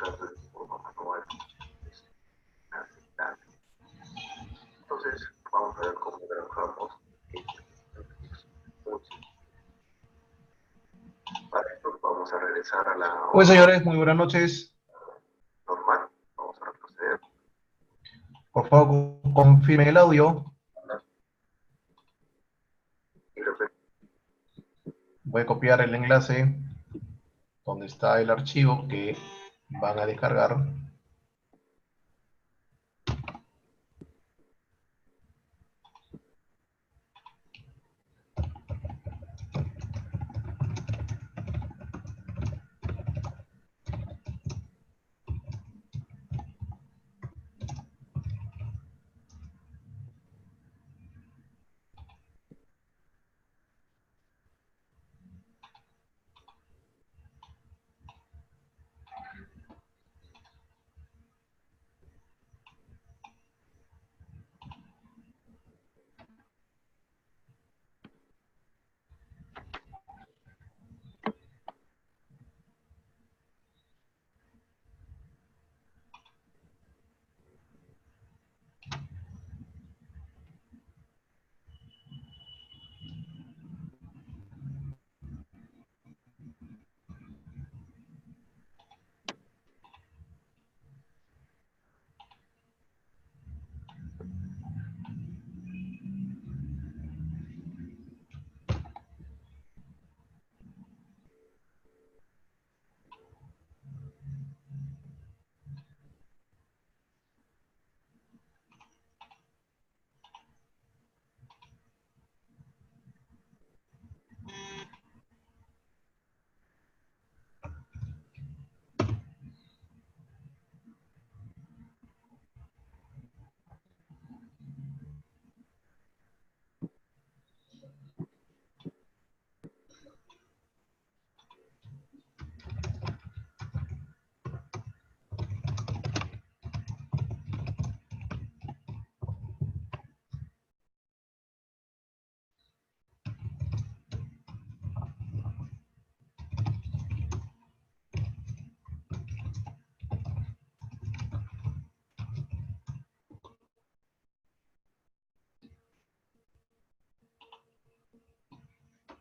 caso de forma manual es inaceptable. Entonces, vamos a ver cómo trabajamos para esto vamos a regresar a la... Pues señores, muy buenas noches. Normal, vamos a retroceder. Por favor, confirmen el audio. Voy a copiar el enlace donde está el archivo que van a descargar.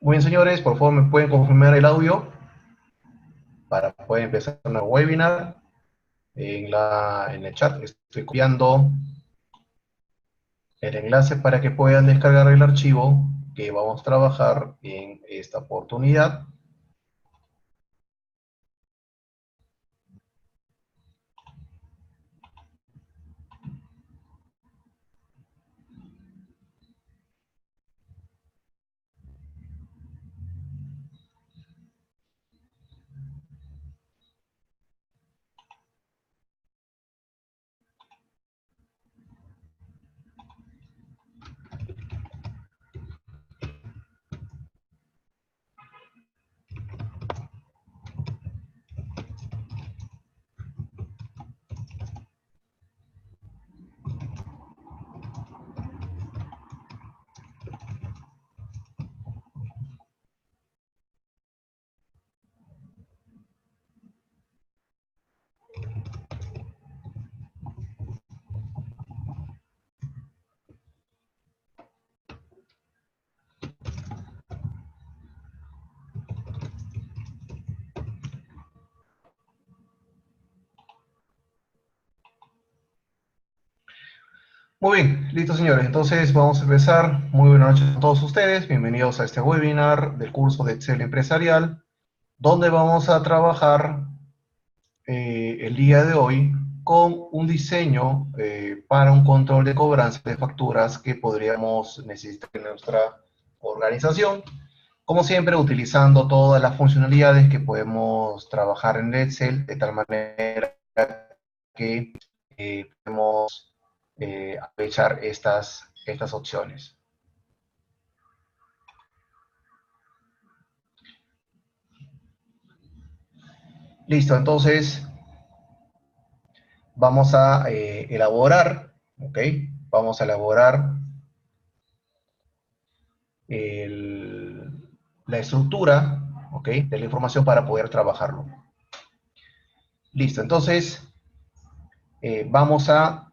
Muy bien, señores, por favor me pueden confirmar el audio para poder empezar una webinar. En el chat estoy copiando el enlace para que puedan descargar el archivo que vamos a trabajar en esta oportunidad. Muy bien, listo señores, entonces vamos a empezar. Muy buenas noches a todos ustedes, bienvenidos a este webinar del curso de Excel Empresarial, donde vamos a trabajar el día de hoy con un diseño para un control de cobranza de facturas que podríamos necesitar en nuestra organización. Como siempre, utilizando todas las funcionalidades que podemos trabajar en Excel, de tal manera que podemos aprovechar estas opciones. Listo, entonces vamos a elaborar, ¿ok? Vamos a elaborar la estructura, ¿ok? De la información para poder trabajarlo. Listo, entonces vamos a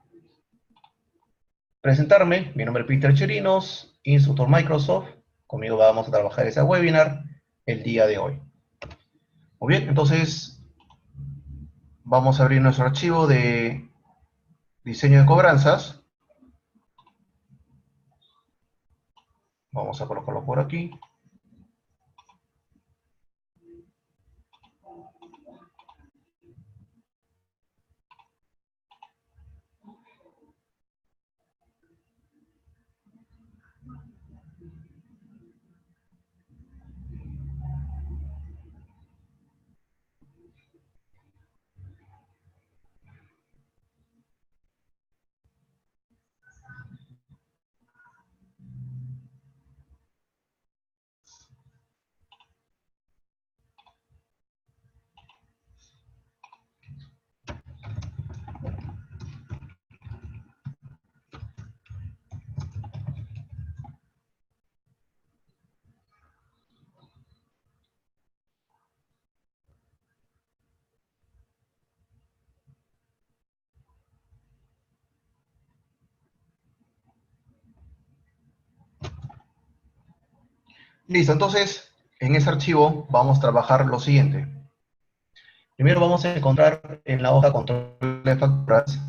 presentarme. Mi nombre es Peter Chirinos, instructor Microsoft. Conmigo vamos a trabajar ese webinar el día de hoy. Muy bien, entonces vamos a abrir nuestro archivo de diseño de cobranzas. Vamos a colocarlo por aquí. Listo, entonces en ese archivo vamos a trabajar lo siguiente. Primero vamos a encontrar en la hoja control de facturas,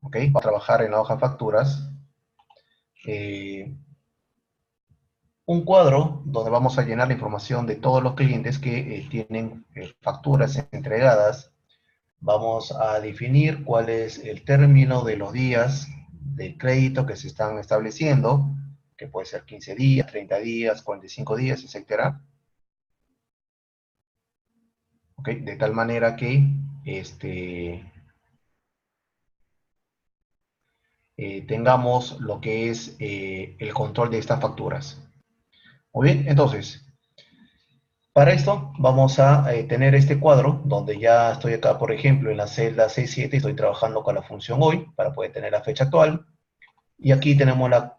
¿ok? Vamos a trabajar en la hoja facturas, un cuadro donde vamos a llenar la información de todos los clientes que tienen facturas entregadas. Vamos a definir cuál es el término de los días de crédito que se están estableciendo, que puede ser 15 días, 30 días, 45 días, etcétera. ¿Ok? De tal manera que tengamos lo que es el control de estas facturas. Muy bien, entonces, para esto vamos a tener este cuadro donde ya estoy acá, por ejemplo, en la celda 67, estoy trabajando con la función hoy para poder tener la fecha actual. Y aquí tenemos la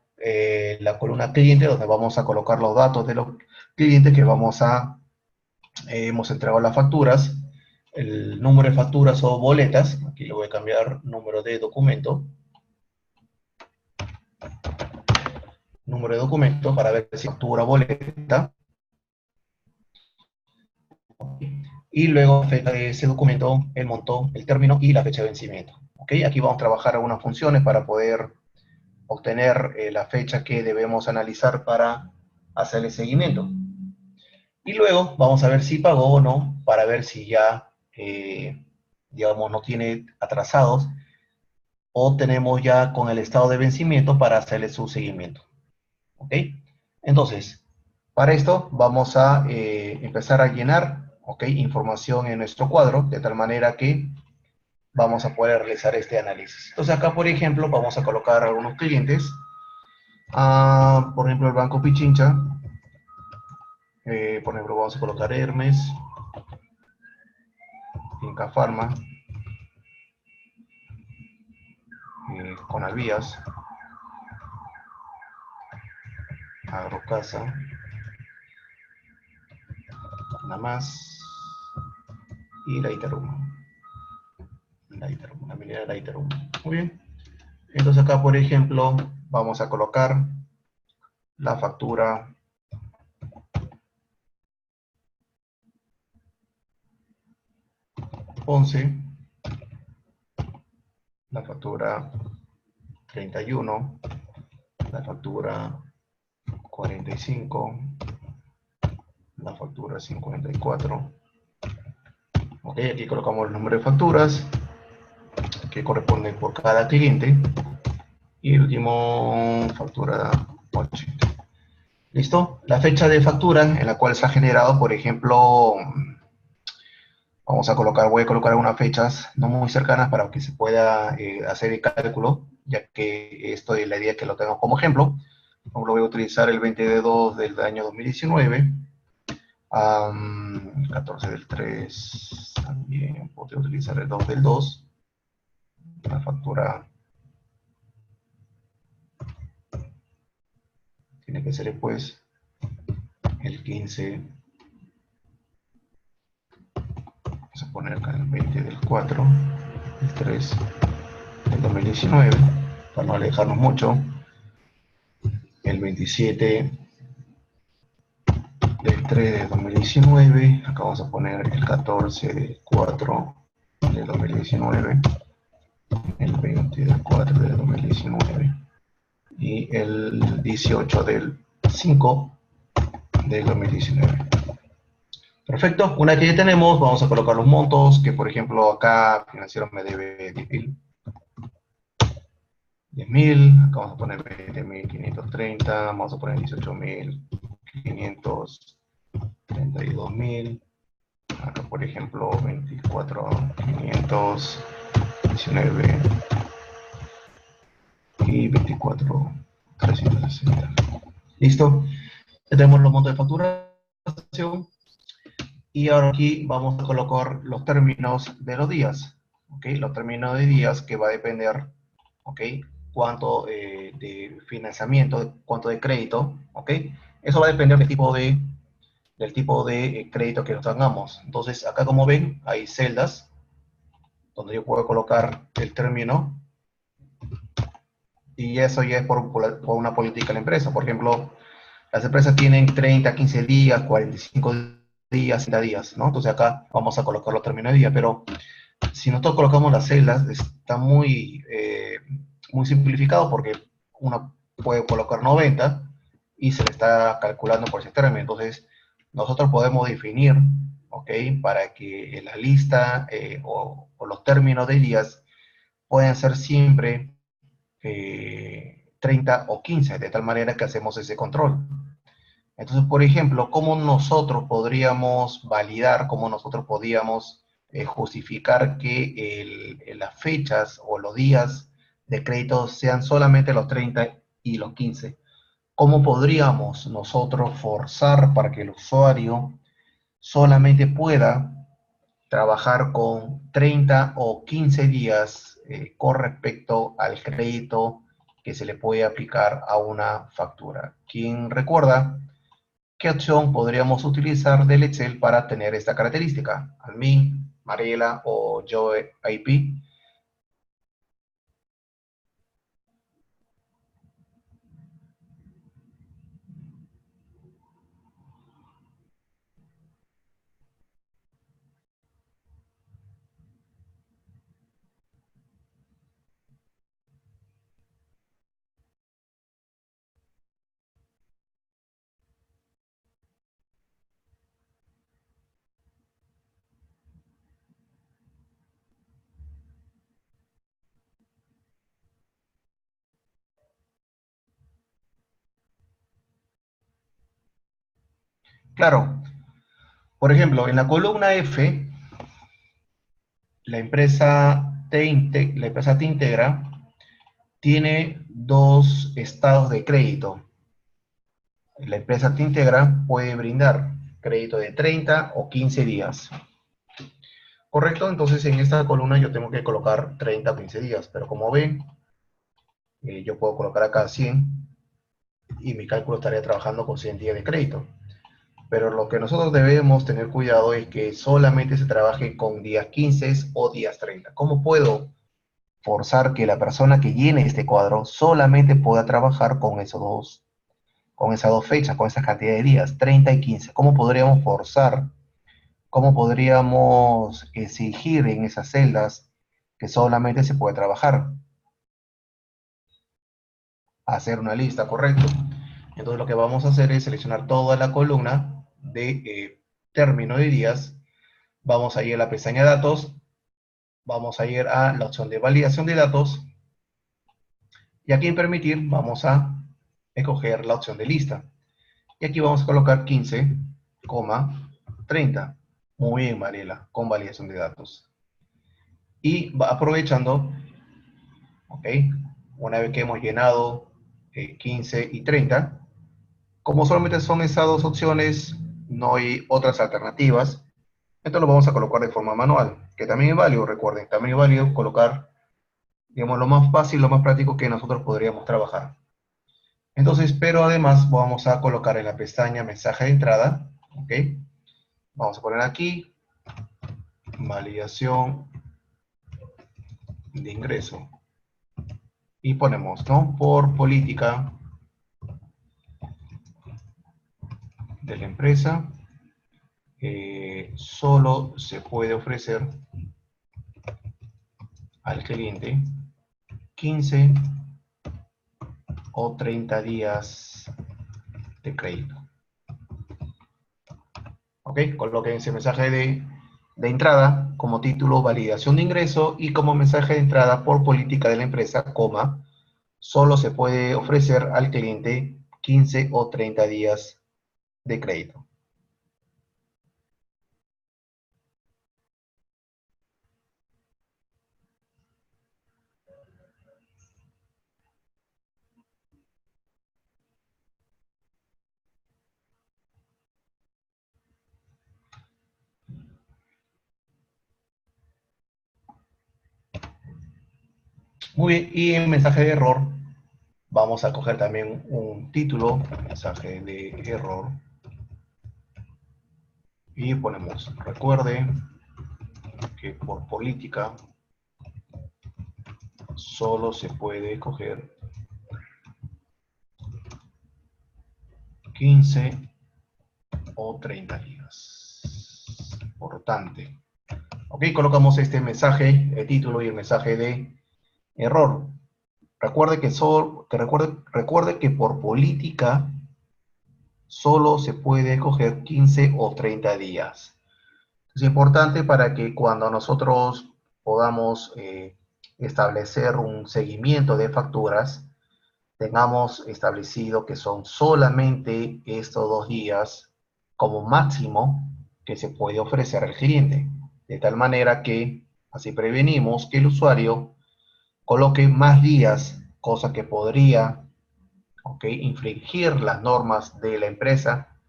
columna cliente donde vamos a colocar los datos de los clientes que hemos entregado las facturas, el número de facturas o boletas, aquí le voy a cambiar número de documento para ver si factura o boleta, y luego ese documento, el monto, el término y la fecha de vencimiento. ¿Okay? Aquí vamos a trabajar algunas funciones para poder obtener la fecha que debemos analizar para hacer el seguimiento. Y luego vamos a ver si pagó o no, para ver si ya, digamos, no tiene atrasados, o tenemos ya con el estado de vencimiento para hacerle su seguimiento. ¿Ok? Entonces, para esto vamos a empezar a llenar, ¿ok?, información en nuestro cuadro, de tal manera que vamos a poder realizar este análisis. Entonces acá, por ejemplo, vamos a colocar algunos clientes. Por ejemplo, el Banco Pichincha. Por ejemplo, vamos a colocar Hermes, Inca Pharma, Conalvías, Agrocasa, nada más, y la Itarum. La minera de la Itarum. Muy bien. Entonces acá, por ejemplo, vamos a colocar la factura 11, la factura 31, la factura 45, la factura 54. Ok, aquí colocamos el número de facturas que corresponden por cada cliente. Y el último, factura 80. ¿Listo? La fecha de factura en la cual se ha generado, por ejemplo, voy a colocar algunas fechas no muy cercanas para que se pueda hacer el cálculo, ya que esto es la idea que lo tengo como ejemplo. Lo voy a utilizar el 20 de 2 del año 2019, 14 del 3, también podría utilizar el 2 del 2, la factura tiene que ser después el 15 Vamos a poner acá el 20 del 4, el 3 del 2019, para no alejarnos mucho. El 27 del 3 de 2019, acá vamos a poner el 14 del 4 de 2019, el 20 del 4 de 2019 y el 18 del 5 del 2019. Perfecto, una vez que ya tenemos, vamos a colocar los montos, que por ejemplo acá financiero me debe 10.000, acá vamos a poner 20.530, vamos a poner 18.532.000, acá por ejemplo 24.519 y 24.360. ¿Listo? Ya tenemos los montos de facturación y ahora aquí vamos a colocar los términos de los días. ¿Ok? Los términos de días que va a depender, ¿ok? Cuánto de financiamiento, cuánto de crédito, ¿ok? Eso va a depender del tipo de crédito que nos hagamos. Entonces, acá como ven, hay celdas donde yo puedo colocar el término y eso ya es por una política de la empresa. Por ejemplo, las empresas tienen 30, 15 días, 45 días, 30 días, ¿no? Entonces acá vamos a colocar los términos de día, pero si nosotros colocamos las celdas, está muy simplificado porque uno puede colocar 90 y se le está calculando por ese término. Entonces, nosotros podemos definir, ¿ok? Para que la lista o los términos de días puedan ser siempre 30 o 15, de tal manera que hacemos ese control. Entonces, por ejemplo, ¿cómo nosotros podríamos validar, cómo nosotros podíamos justificar que las fechas o los días de crédito sean solamente los 30 y los 15? ¿Cómo podríamos nosotros forzar para que el usuario solamente pueda trabajar con 30 o 15 días con respecto al crédito que se le puede aplicar a una factura? ¿Quién recuerda qué opción podríamos utilizar del Excel para tener esta característica? Almin, Mariela o Joe IP. Claro, por ejemplo, en la columna F, la empresa Te Integra tiene dos estados de crédito. La empresa Te Integra puede brindar crédito de 30 o 15 días. ¿Correcto? Entonces en esta columna yo tengo que colocar 30 o 15 días, pero como ven, yo puedo colocar acá 100 y mi cálculo estaría trabajando con 100 días de crédito. Pero lo que nosotros debemos tener cuidado es que solamente se trabaje con días 15 o días 30. ¿Cómo puedo forzar que la persona que llene este cuadro solamente pueda trabajar con esas dos fechas, con esa cantidad de días, 30 y 15? ¿Cómo podríamos forzar, cómo podríamos exigir en esas celdas que solamente se puede trabajar? Hacer una lista, correcto. Entonces lo que vamos a hacer es seleccionar toda la columna de término de días. Vamos a ir a la pestaña datos, vamos a ir a la opción de validación de datos y aquí en permitir vamos a escoger la opción de lista. Y aquí vamos a colocar 15,30. Muy bien, Mariela, con validación de datos. Y aprovechando, ok, una vez que hemos llenado 15 y 30, como solamente son esas dos opciones, no hay otras alternativas, entonces lo vamos a colocar de forma manual, que también es válido, recuerden, también es válido colocar, digamos, lo más fácil, lo más práctico que nosotros podríamos trabajar. Entonces, pero además vamos a colocar en la pestaña mensaje de entrada, ¿ok? Vamos a poner aquí, validación de ingreso. Y ponemos, ¿no? Por política de la empresa, solo se puede ofrecer al cliente 15 o 30 días de crédito. ¿Ok? Coloquen ese mensaje de entrada como título validación de ingreso y como mensaje de entrada por política de la empresa, coma, solo se puede ofrecer al cliente 15 o 30 días de crédito. Muy bien, y en mensaje de error vamos a coger también un título, mensaje de error, y ponemos, recuerde que por política solo se puede coger 15 o 30 días. Importante. Ok, colocamos este mensaje, el título y el mensaje de error. Recuerde que por política solo se puede coger 15 o 30 días. Es importante para que cuando nosotros podamos establecer un seguimiento de facturas, tengamos establecido que son solamente estos 2 días como máximo que se puede ofrecer al cliente. De tal manera que así prevenimos que el usuario coloque más días, cosa que podría, infringir las normas de la empresa.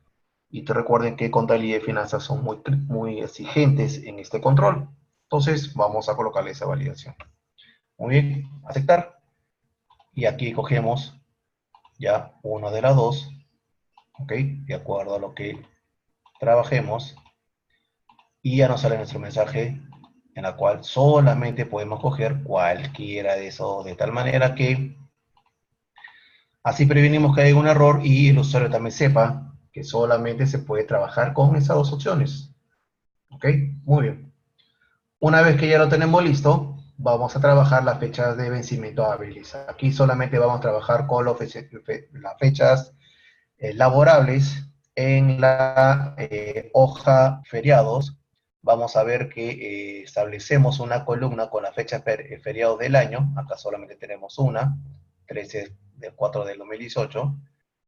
Y te recuerden que contabilidad y finanzas son muy exigentes en este control. Entonces vamos a colocarle esa validación. Muy bien, aceptar. Y aquí cogemos ya una de las dos, ¿ok? De acuerdo a lo que trabajemos. Y ya nos sale nuestro mensaje en la cual solamente podemos coger cualquiera de esos, de tal manera que así prevenimos que haya un error y el usuario también sepa que solamente se puede trabajar con esas dos opciones. ¿Ok? Muy bien. Una vez que ya lo tenemos listo, vamos a trabajar las fechas de vencimiento hábiles. Aquí solamente vamos a trabajar con las fechas laborables en la hoja feriados. Vamos a ver que establecemos una columna con la fecha feriados del año. Acá solamente tenemos una, 13 del 4 del 2018.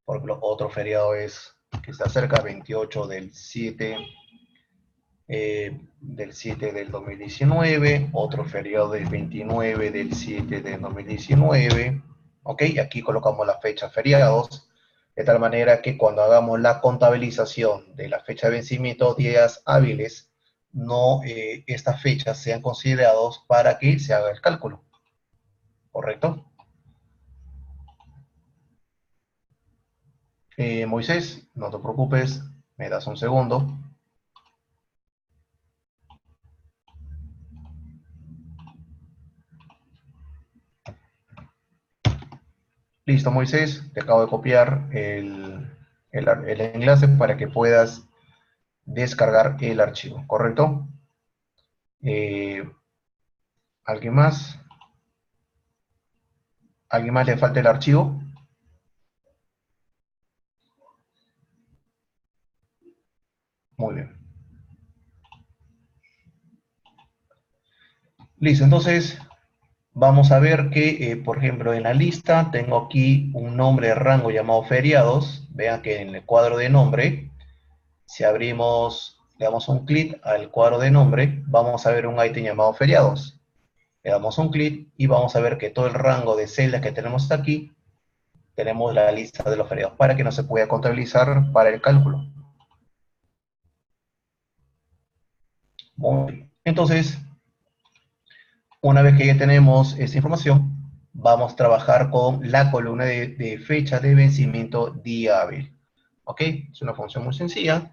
Por ejemplo, otro feriado es que está cerca, 28 del 7 del 2019, otro feriado del 29 del 7 del 2019, ¿ok? Aquí colocamos las fechas feriados, de tal manera que cuando hagamos la contabilización de la fecha de vencimiento, días hábiles, no estas fechas sean considerados para que se haga el cálculo, ¿correcto? Moisés, no te preocupes, me das un segundo. Listo, Moisés, te acabo de copiar el enlace para que puedas descargar el archivo, ¿correcto? Eh, ¿Alguien más? ¿Alguien más le falta el archivo? Muy bien. Listo, entonces vamos a ver que, por ejemplo, en la lista tengo aquí un nombre de rango llamado feriados. Vean que en el cuadro de nombre, si abrimos, le damos un clic al cuadro de nombre, vamos a ver un ítem llamado feriados. Le damos un clic y vamos a ver que todo el rango de celdas que tenemos hasta aquí, tenemos la lista de los feriados para que no se pueda contabilizar para el cálculo. Muy bien. Entonces, una vez que ya tenemos esta información, vamos a trabajar con la columna de fecha de vencimiento día hábil. ¿Ok? Es una función muy sencilla.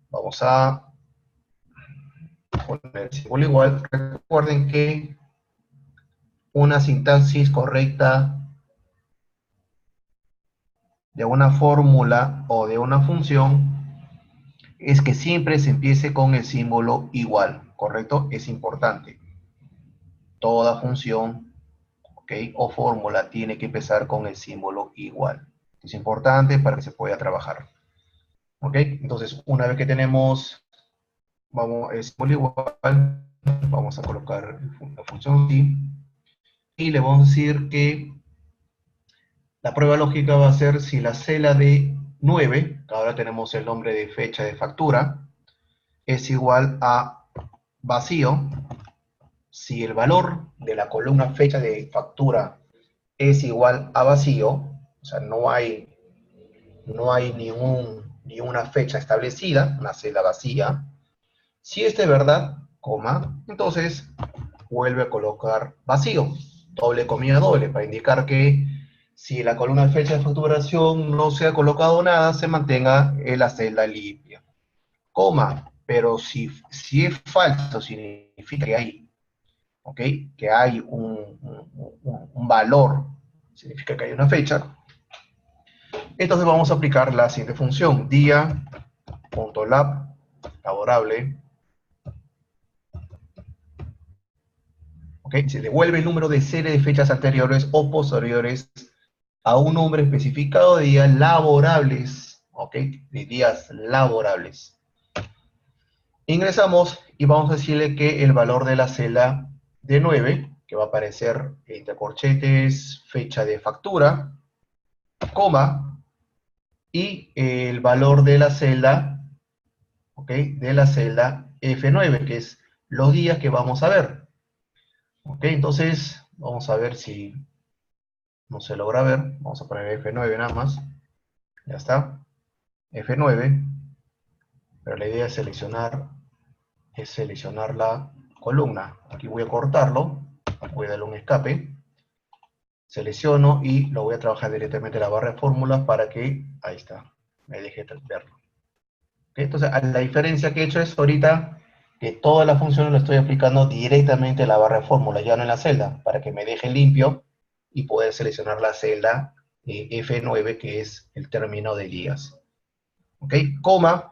Vamos a poner el símbolo igual. Recuerden que una sintaxis correcta de una fórmula o de una función es que siempre se empiece con el símbolo igual, ¿correcto? Es importante. Toda función, ¿ok? O fórmula tiene que empezar con el símbolo igual. Es importante para que se pueda trabajar. ¿Ok? Entonces, una vez que tenemos el símbolo igual, vamos a colocar la función sí, y le vamos a decir que la prueba lógica va a ser si la celda de 9, que ahora tenemos el nombre de fecha de factura, es igual a vacío, si el valor de la columna fecha de factura es igual a vacío, o sea, no hay ninguna fecha establecida, una celda vacía. Si es de verdad, coma, entonces vuelve a colocar vacío, doble comilla doble, para indicar que si la columna de fecha de facturación no se ha colocado nada, se mantenga en la celda limpia. Coma, pero si es falso, significa que hay, ¿ok? Que hay un valor, significa que hay una fecha. Entonces vamos a aplicar la siguiente función, dia.lab, laborable, ¿ok? Se devuelve el número de serie de fechas anteriores o posteriores a un número especificado de días laborables, ¿ok? De días laborables. Ingresamos y vamos a decirle que el valor de la celda de 9, que va a aparecer entre corchetes, fecha de factura, coma, y el valor de la celda, ¿ok? De la celda F9, que es los días que vamos a ver. ¿Ok? Entonces, vamos a ver si no se logra ver. Vamos a poner F9 nada más. Ya está. F9. Pero la idea es seleccionar la columna. Aquí voy a cortarlo. Voy a darle un escape. Selecciono y lo voy a trabajar directamente en la barra de fórmulas para que, ahí está, me deje verlo. ¿Okay? Entonces, la diferencia que he hecho es ahorita que todas las funciones las estoy aplicando directamente en la barra de fórmulas, ya no en la celda, para que me deje limpio y poder seleccionar la celda F9, que es el término de días. ¿Ok? Coma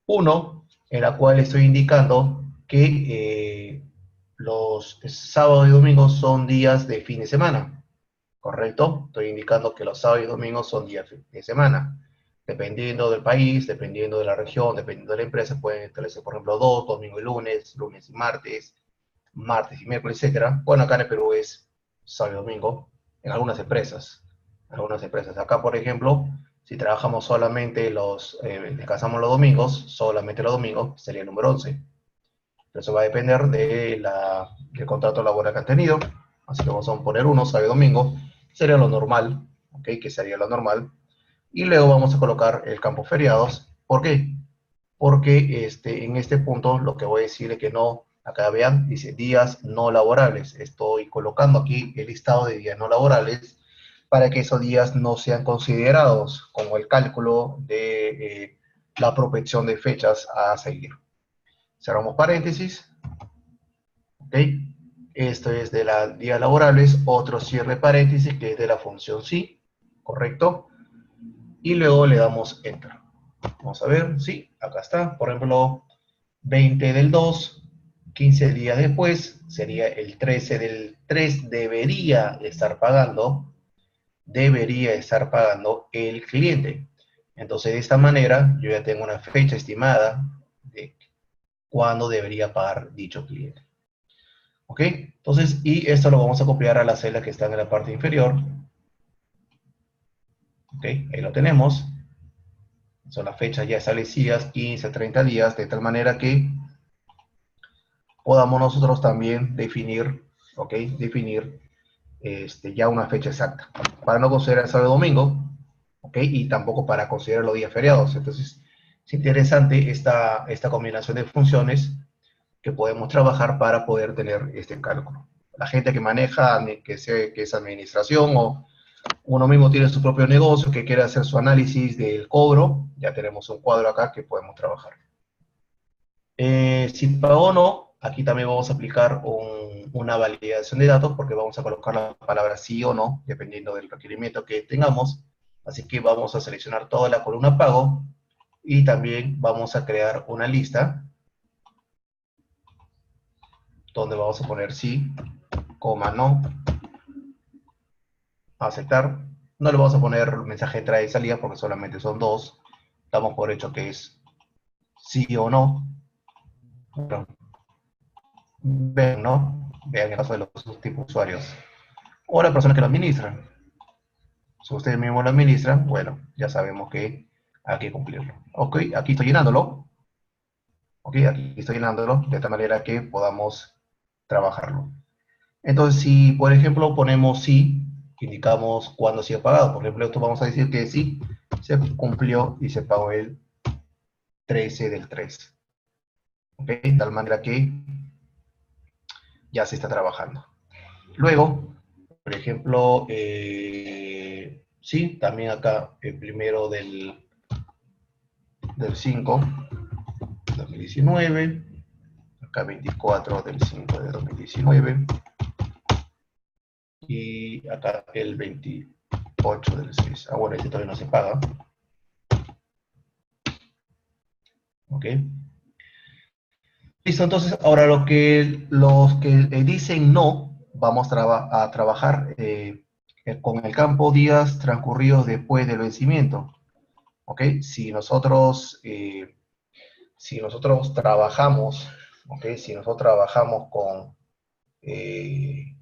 1, en la cual estoy indicando que los sábados y domingos son días de fin de semana. ¿Correcto? Estoy indicando que los sábados y domingos son días de semana. Dependiendo del país, dependiendo de la región, dependiendo de la empresa, pueden establecer, por ejemplo, domingo y lunes, lunes y martes, martes y miércoles, etc. Bueno, acá en el Perú es sábado y domingo, en algunas empresas. Acá, por ejemplo, si trabajamos solamente descansamos los domingos, solamente los domingos, sería el número 11. Pero eso va a depender del contrato laboral que han tenido. Así que vamos a poner 1, sábado y domingo. Sería lo normal, ¿ok? Que sería lo normal. Y luego vamos a colocar el campo feriados. ¿Por qué? Porque en este punto lo que voy a decir es que no, acá vean, dice días no laborables. Estoy colocando aquí el listado de días no laborables para que esos días no sean considerados como el cálculo de la prospección de fechas a seguir. Cerramos paréntesis. ¿Ok? Esto es de los días laborables, otro cierre paréntesis que es de la función sí, ¿correcto? Y luego le damos Enter. Vamos a ver, sí, acá está. Por ejemplo, 20 del 2, 15 días después, sería el 13 del 3, debería estar pagando el cliente. Entonces, de esta manera, yo ya tengo una fecha estimada de cuándo debería pagar dicho cliente. ¿Ok? Entonces, y esto lo vamos a copiar a las celdas que están en la parte inferior. ¿Ok? Ahí lo tenemos. Son las fechas ya establecidas, 15 a 30 días, de tal manera que podamos nosotros también definir, ¿ok? Definir ya una fecha exacta. Para no considerar el sábado y domingo, ¿ok? Y tampoco para considerar los días feriados. Entonces, es interesante esta combinación de funciones que podemos trabajar para poder tener este cálculo. La gente que maneja, que es administración o uno mismo tiene su propio negocio, que quiere hacer su análisis del cobro, ya tenemos un cuadro acá que podemos trabajar. si pagó o no, aquí también vamos a aplicar una validación de datos porque vamos a colocar la palabra sí o no, dependiendo del requerimiento que tengamos. Así que vamos a seleccionar toda la columna pago y también vamos a crear una lista donde vamos a poner sí, coma, no, aceptar. No le vamos a poner mensaje de entrada y salida porque solamente son dos. Damos por hecho que es sí o no. Bueno, vean, ¿no? Vean el caso de los tipos de usuarios. O la persona que lo administra. Si ustedes mismos lo administran, bueno, ya sabemos que hay que cumplirlo. Ok, aquí estoy llenándolo. Ok, aquí estoy llenándolo de tal manera que podamos trabajarlo. Entonces, si por ejemplo ponemos sí, indicamos cuándo se ha pagado. Por ejemplo, esto vamos a decir que sí, se cumplió y se pagó el 13 del 3. ¿Ok? De tal manera que ya se está trabajando. Luego, por ejemplo, sí, también acá el primero del 5 de 2019, acá 24 del 5 de 2019 y acá el 28 del 6. Ah, bueno, este todavía no se paga. ¿Ok? Listo, entonces ahora los que dicen no, vamos a trabajar con el campo días transcurridos después del vencimiento. ¿Ok? Si nosotros trabajamos, ¿ok? Si nosotros trabajamos eh,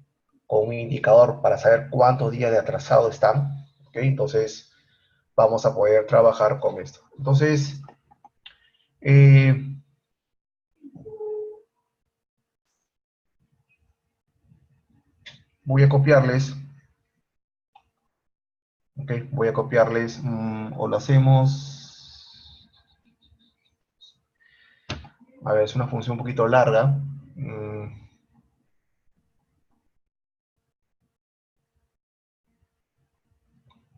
con un indicador para saber cuántos días de atrasado están, ¿ok? Entonces vamos a poder trabajar con esto. Entonces, eh, voy a copiarles, ¿ok? Voy a copiarles, o lo hacemos, a ver, es una función un poquito larga.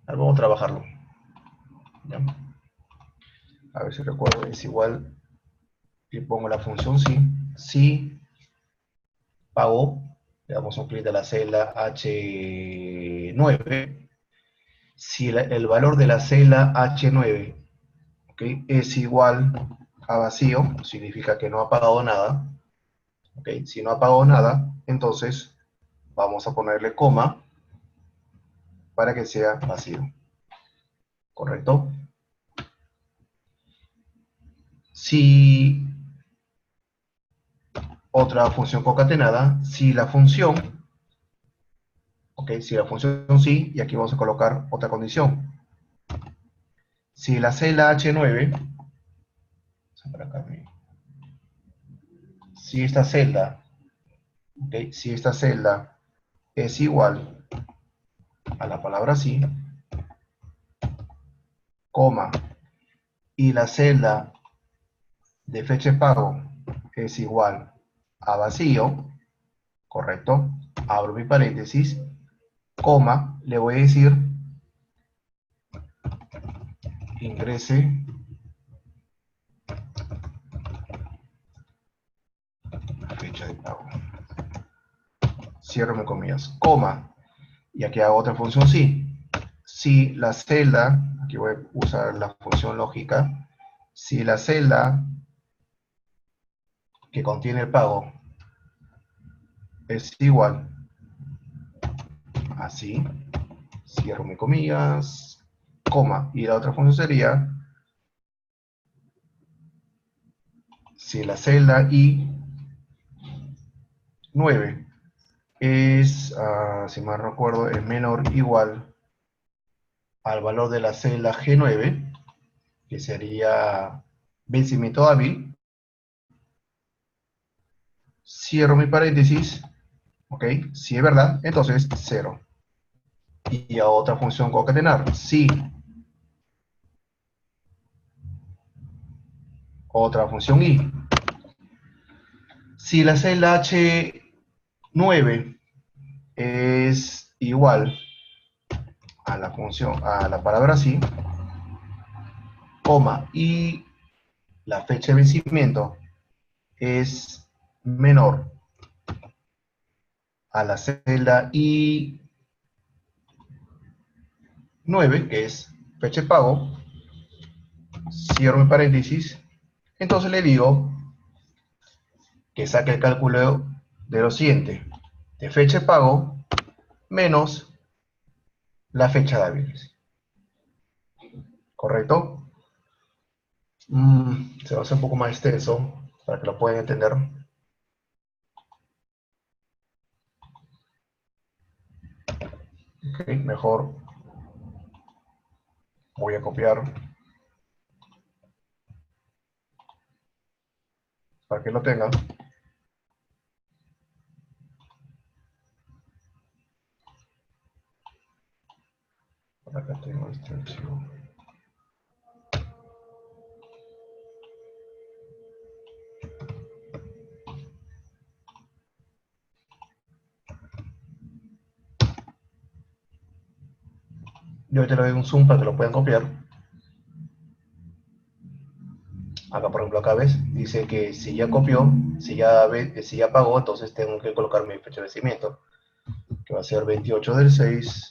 A ver, vamos a trabajarlo. ¿Ya? A ver si recuerdo, es igual, y pongo la función sí, sí pagó, le damos un clic a la celda H9, si el valor de la celda H9, ¿okay?, es igual a vacío, significa que no ha pagado nada, ¿okay? Si no ha pagado nada, entonces vamos a ponerle coma para que sea vacío, ¿correcto? Si otra función concatenada, si la función, ¿ok? Si la función sí, y aquí vamos a colocar otra condición. Si la celda H9, si esta celda, ¿ok?, si esta celda es igual a la palabra sí, coma, y la celda de fecha de pago es igual a vacío, ¿correcto? Abro mi paréntesis, coma, le voy a decir ingrese fecha de pago. Cierro mis comillas, coma, y aquí hago otra función sí. Si la celda, aquí voy a usar la función lógica, si la celda que contiene el pago es igual así, cierro mis comillas, coma, y la otra función sería si la celda I9 es, si mal recuerdo, es menor o igual al valor de la celda G9, que sería vencimiento hábil, cierro mi paréntesis, ¿ok? Si es verdad, entonces 0. Y a otra función concatenar, si otra función i, si la celda H9 es igual a la función, a la palabra sí, coma, y la fecha de vencimiento es menor a la celda I9, que es fecha de pago, cierro mi paréntesis, entonces le digo que saque el cálculo de lo siguiente, de fecha de pago menos la fecha de hábiles, ¿correcto? Se va a hacer un poco más extenso para que lo puedan entender. Ok, mejor voy a copiar para que lo tengan. Por acá tengo este archivo. Yo te lo doy un zoom para que lo puedan copiar. Acá, por ejemplo, acá ves, dice que si ya copió, si ya pagó, entonces tengo que colocar mi fecha de vencimiento, que va a ser 28 del 6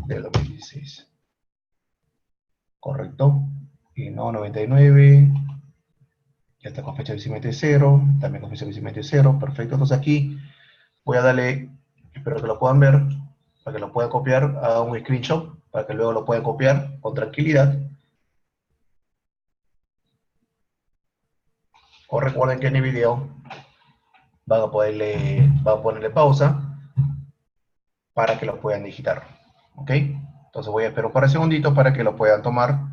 del 2016. Correcto. Y no 99. Ya está con fecha de vencimiento de 0. También con fecha de vencimiento de 0. Perfecto. Entonces aquí voy a darle, espero que lo puedan ver, para que lo puedan copiar, haga un screenshot, para que luego lo puedan copiar con tranquilidad. O recuerden que en el video van a ponerle pausa para que lo puedan digitar. ¿Ok? Entonces voy a esperar un par de segunditos para que lo puedan tomar.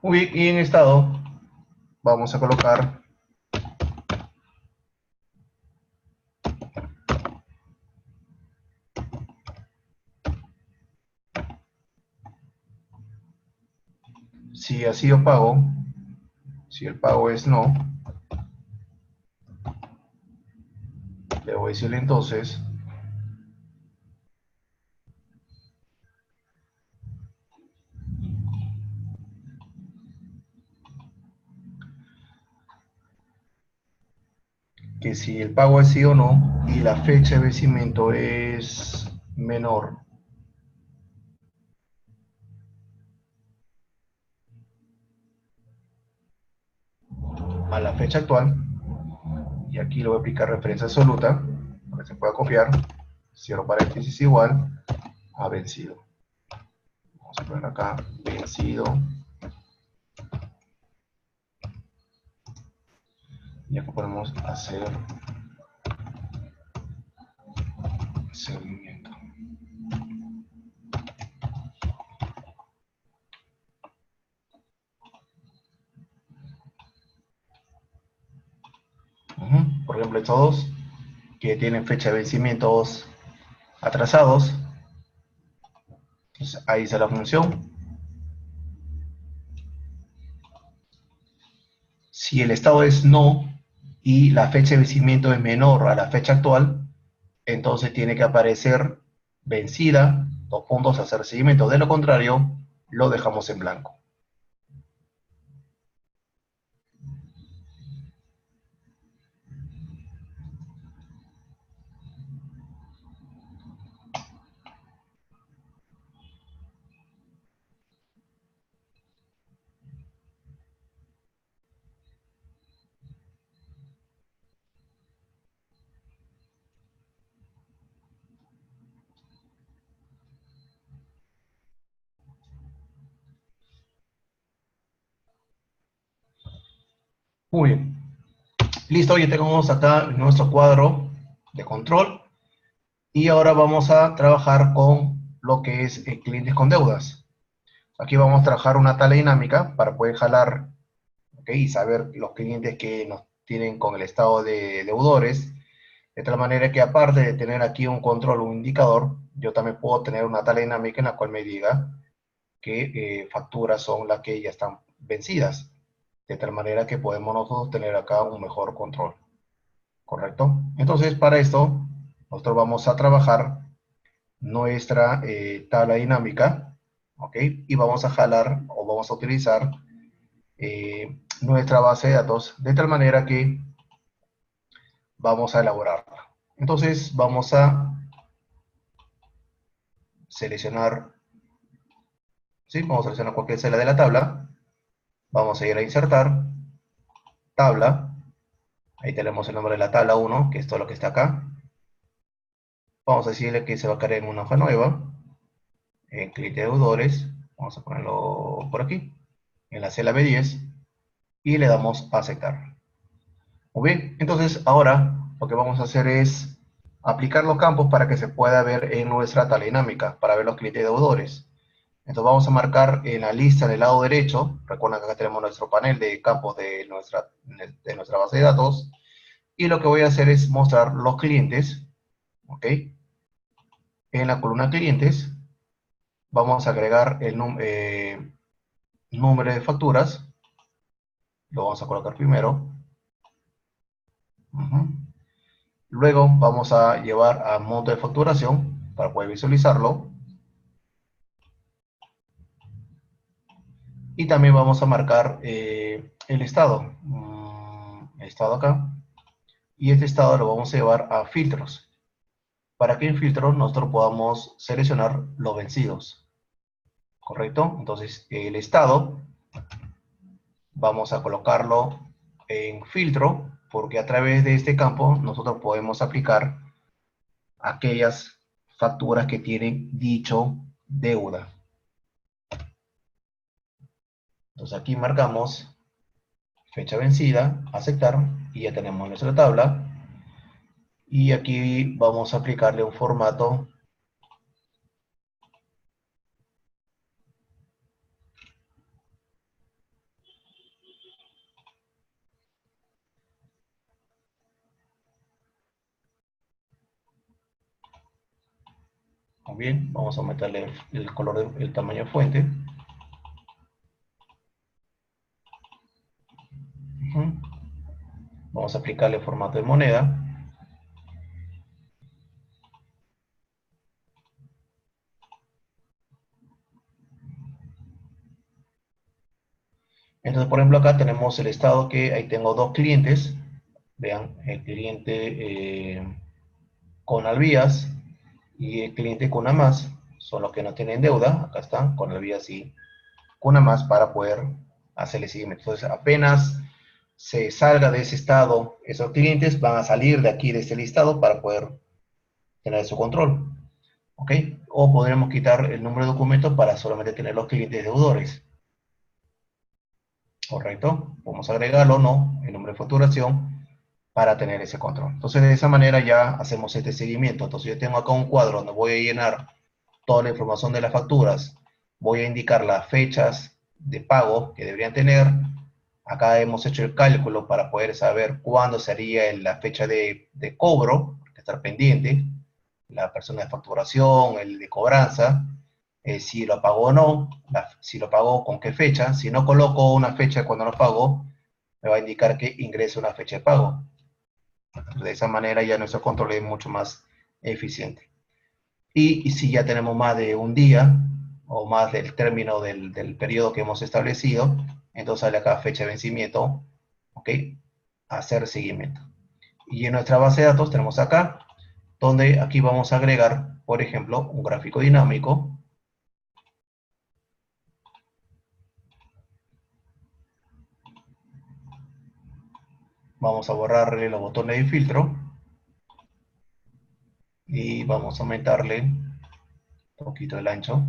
Muy bien, y en estado vamos a colocar si ha sido pago, si el pago es no, le voy a decirle entonces que si el pago es sí o no y la fecha de vencimiento es menor a la fecha actual, y aquí le voy a aplicar referencia absoluta para que se pueda copiar, cierro paréntesis igual a vencido. Vamos a poner acá vencido, y acá podemos hacer seguimiento. Por ejemplo, estos dos que tienen fecha de vencimientos atrasados, entonces ahí está la función. Si el estado es no y la fecha de vencimiento es menor a la fecha actual, entonces tiene que aparecer vencida, dos puntos, hacer seguimiento. De lo contrario, lo dejamos en blanco. Muy bien. Listo, ya tenemos acá nuestro cuadro de control. Y ahora vamos a trabajar con lo que es clientes con deudas. Aquí vamos a trabajar una tabla dinámica para poder jalar, ¿ok? Y saber los clientes que nos tienen con el estado de deudores, de tal manera que aparte de tener aquí un control, un indicador, yo también puedo tener una tabla dinámica en la cual me diga qué facturas son las que ya están vencidas, de tal manera que podemos nosotros tener acá un mejor control, ¿correcto? Entonces, para esto, nosotros vamos a trabajar nuestra tabla dinámica, ¿ok? Y vamos a jalar o vamos a utilizar nuestra base de datos de tal manera que vamos a elaborarla. Entonces, vamos a seleccionar, ¿sí? Vamos a seleccionar cualquier celda de la tabla, vamos a ir a insertar, tabla, ahí tenemos el nombre de la tabla 1, que es todo lo que está acá. Vamos a decirle que se va a crear en una hoja nueva, en cliente de deudores, vamos a ponerlo por aquí, en la celda B10, y le damos a aceptar. Muy bien, entonces ahora lo que vamos a hacer es aplicar los campos para que se pueda ver en nuestra tabla dinámica, para ver los clientes de deudores. Entonces vamos a marcar en la lista del lado derecho, recuerden que acá tenemos nuestro panel de campos de nuestra base de datos, y lo que voy a hacer es mostrar los clientes, ¿ok? En la columna clientes vamos a agregar el número de facturas, lo vamos a colocar primero. Luego vamos a llevar a monto de facturación para poder visualizarlo. Y también vamos a marcar el estado. El estado acá. Y este estado lo vamos a llevar a filtros. Para que en filtros nosotros podamos seleccionar los vencidos. ¿Correcto? Entonces el estado vamos a colocarlo en filtro porque a través de este campo nosotros podemos aplicar aquellas facturas que tienen dicho deuda. Entonces aquí marcamos fecha vencida, aceptar, y ya tenemos nuestra tabla. Y aquí vamos a aplicarle un formato muy bien, vamos a meterle el color, el tamaño de fuente. Vamos a aplicarle formato de moneda. Entonces, por ejemplo, acá tenemos el estado que ahí tengo dos clientes. Vean, el cliente con Alvías y el cliente con Más son los que no tienen deuda. Acá están, con Alvías y con Más para poder hacerle seguimiento. Entonces, apenas se salga de ese estado, esos clientes van a salir de aquí, de este listado, para poder tener su control. ¿Ok? O podremos quitar el número de documento para solamente tener los clientes deudores. ¿Correcto? Podemos agregarlo o no, el número de facturación, para tener ese control. Entonces, de esa manera ya hacemos este seguimiento. Entonces, yo tengo acá un cuadro donde voy a llenar toda la información de las facturas, voy a indicar las fechas de pago que deberían tener. Acá hemos hecho el cálculo para poder saber cuándo sería la fecha de cobro, que estar pendiente, la persona de facturación, el de cobranza, si lo pagó o no, si lo pagó con qué fecha. Si no coloco una fecha cuando lo pago, me va a indicar que ingrese una fecha de pago. De esa manera ya nuestro control es mucho más eficiente. Y si ya tenemos más de un día o más del término del periodo que hemos establecido, entonces sale acá fecha de vencimiento, ¿ok? Hacer seguimiento. Y en nuestra base de datos tenemos acá, donde aquí vamos a agregar, por ejemplo, un gráfico dinámico. Vamos a borrarle los botones de filtro y vamos a aumentarle un poquito el ancho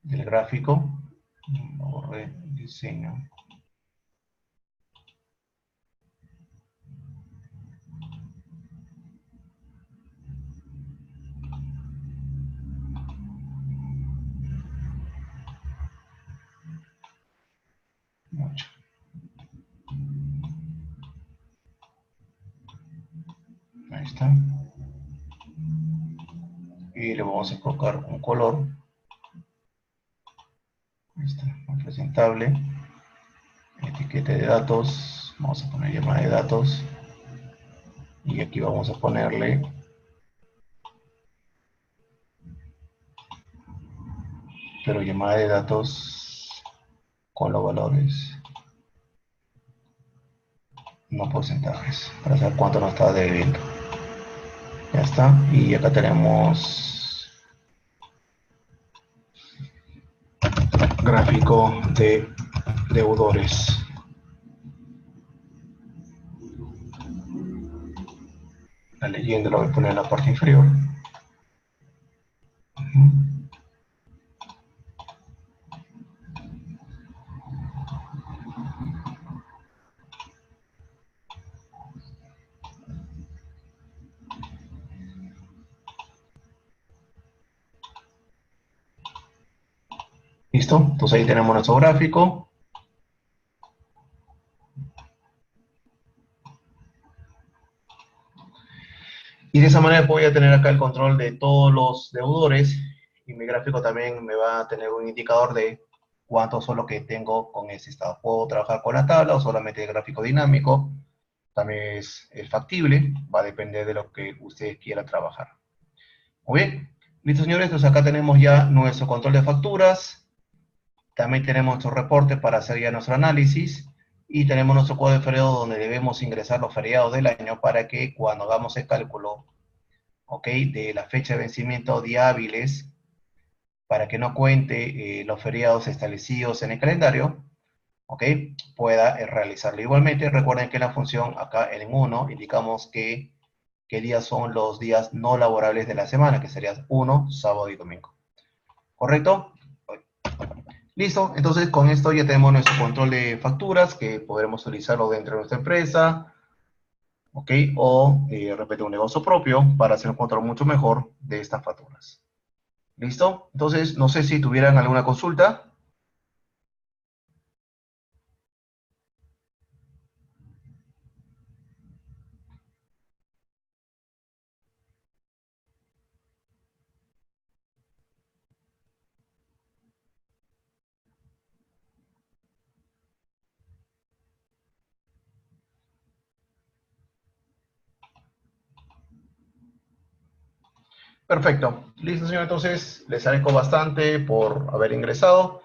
del gráfico. Borré diseño. está. Y le vamos a colocar un color. Ahí está, muy presentable. Etiqueta de datos. Vamos a poner llamada de datos. Y aquí vamos a ponerle pero llamada de datos con los valores, no porcentajes, para saber cuánto nos está debiendo. Ya está. Y acá tenemos gráfico de deudores. La leyenda lo voy a poner en la parte inferior. ¿Listo? Entonces ahí tenemos nuestro gráfico. Y de esa manera voy a tener acá el control de todos los deudores y mi gráfico también me va a tener un indicador de cuánto son lo que tengo con ese estado. Puedo trabajar con la tabla o solamente el gráfico dinámico. También es factible, va a depender de lo que ustedes quieran trabajar. Muy bien, listo señores, entonces acá tenemos ya nuestro control de facturas. También tenemos nuestro reporte para hacer ya nuestro análisis. Y tenemos nuestro cuadro de feriado donde debemos ingresar los feriados del año para que cuando hagamos el cálculo, ¿ok?, de la fecha de vencimiento de hábiles, para que no cuente los feriados establecidos en el calendario, ¿ok?, pueda realizarlo. Igualmente, recuerden que en la función acá en 1 indicamos qué días son los días no laborables de la semana, que serían 1, sábado y domingo. ¿Correcto? Listo, entonces con esto ya tenemos nuestro control de facturas, que podremos utilizarlo dentro de nuestra empresa, ¿ok? O repetir un negocio propio para hacer un control mucho mejor de estas facturas. ¿Listo? Entonces, no sé si tuvieran alguna consulta. Perfecto. Listo, señor. Entonces, les agradezco bastante por haber ingresado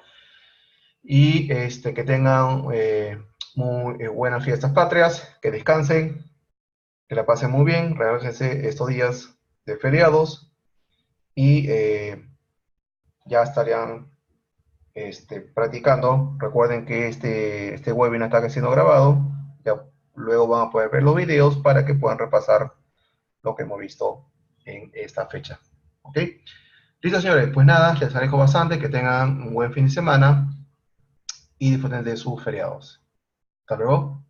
y que tengan muy buenas fiestas patrias, que descansen, que la pasen muy bien, relájense estos días de feriados y ya estarían practicando. Recuerden que este webinar está siendo grabado, ya luego van a poder ver los videos para que puedan repasar lo que hemos visto en esta fecha. ¿Ok? Listo, señores, pues nada, les agradezco bastante, que tengan un buen fin de semana y disfruten de sus feriados. Hasta luego.